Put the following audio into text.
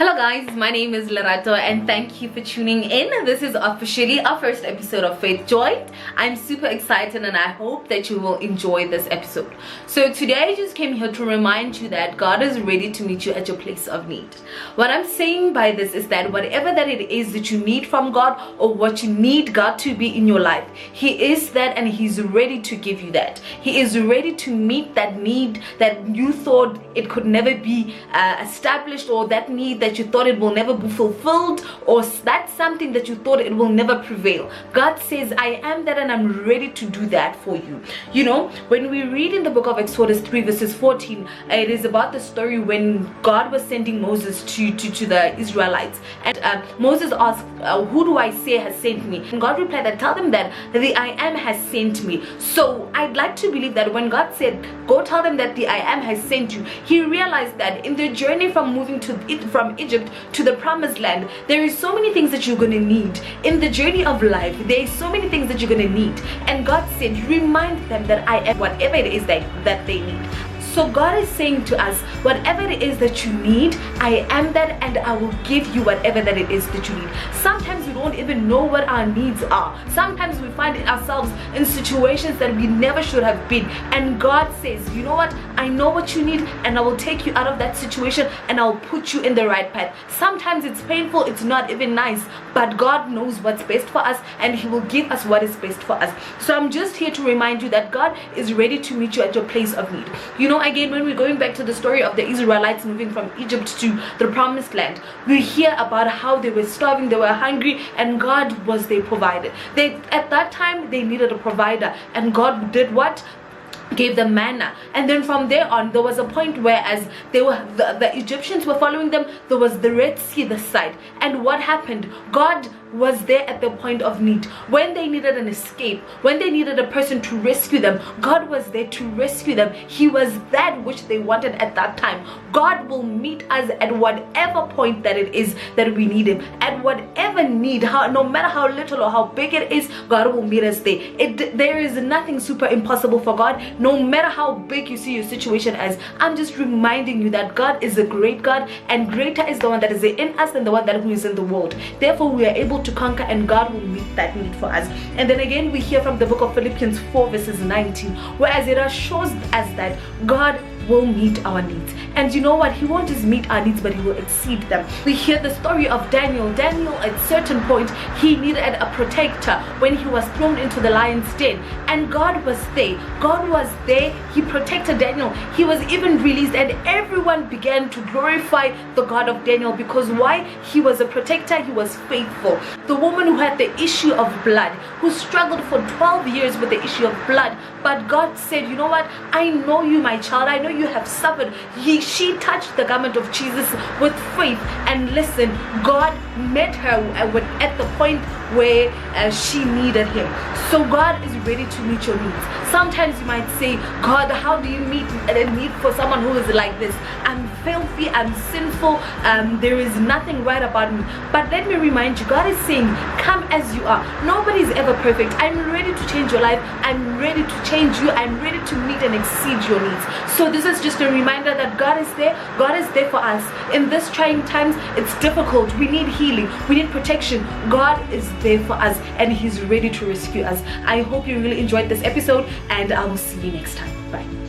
Hello guys, my name is Lerato and thank you for tuning in. This is officially our first episode of Faith Joint. I'm super excited and I hope that you will enjoy this episode. So today I just came here to remind you that God is ready to meet you at your place of need. What I'm saying by this is that whatever that it is that you need from God or what you need God to be in your life, He is that and He's ready to give you that. He is ready to meet that need that you thought it could never be established, or that need that you thought it will never be fulfilled, or that's something that you thought it will never prevail. God says, I am that and I'm ready to do that for you. You know, when we read in the book of Exodus 3 verses 14, it is about the story when God was sending Moses to the Israelites, and Moses asked, who do I say has sent me? And God replied that tell them that the I am has sent me. So I'd like to believe that when God said go tell them that the I am has sent you, He realized that in the journey from moving from Egypt to the promised land, there is so many things that you're going to need in the journey of life. There is so many things that you're going to need, and God said remind them that I am whatever it is that they need. So God is saying to us, whatever it is that you need, I am that and I will give you whatever that it is that you need. Sometimes we don't even know what our needs are. Sometimes we find ourselves in situations that we never should have been. And God says, you know what? I know what you need and I will take you out of that situation and I will put you in the right path. Sometimes it's painful, it's not even nice, but God knows what's best for us and He will give us what is best for us. So I'm just here to remind you that God is ready to meet you at your place of need. You know, again, when we're going back to the story of the Israelites moving from Egypt to the promised land, we hear about how they were starving, they were hungry, and God was their provider. At that time they needed a provider, and God did what? Gave them manna. And then from there on, there was a point where as they were the Egyptians were following them, there was the Red Sea this side. And what happened? God was there at the point of need. When they needed an escape, when they needed a person to rescue them, God was there to rescue them. He was that which they wanted at that time. God will meet us at whatever point that it is that we need Him. At whatever need, no matter how little or how big it is, God will meet us there. There is nothing super impossible for God, no matter how big you see your situation as. I'm just reminding you that God is a great God, and greater is the one that is in us than the one that who is in the world. Therefore we are able to conquer, and God will meet that need for us. And then again we hear from the book of Phillipians 4 verses 19, whereas it assures us that God will meet our needs. And you know what? He won't just meet our needs, but He will exceed them. We hear the story of Daniel. Daniel, at a certain point, he needed a protector when he was thrown into the lion's den, and God was there. God was there. He protected Daniel. He was even released, and everyone began to glorify the God of Daniel. Because why? He was a protector. He was faithful. The woman who had the issue of blood, who struggled for 12 years with the issue of blood, but God said, you know what? I know you, my child. I know you have suffered. She touched the garment of Jesus with faith, and listen, God met her at the point where she needed Him. So God is ready to meet your needs. Sometimes you might say, God, how do you meet a need for someone who is like this? I'm filthy, I'm sinful, there is nothing right about me. But let me remind you, God is saying, come as you are. Nobody's ever perfect. I'm ready to change your life. I'm ready to change you. I'm ready to meet and exceed your needs. So this is just a reminder that God is there. God is there for us. In this trying times, it's difficult. We need healing. We need protection. God is there for us, and He's ready to rescue us. I hope you really enjoyed this episode, and I will see you next time. Bye.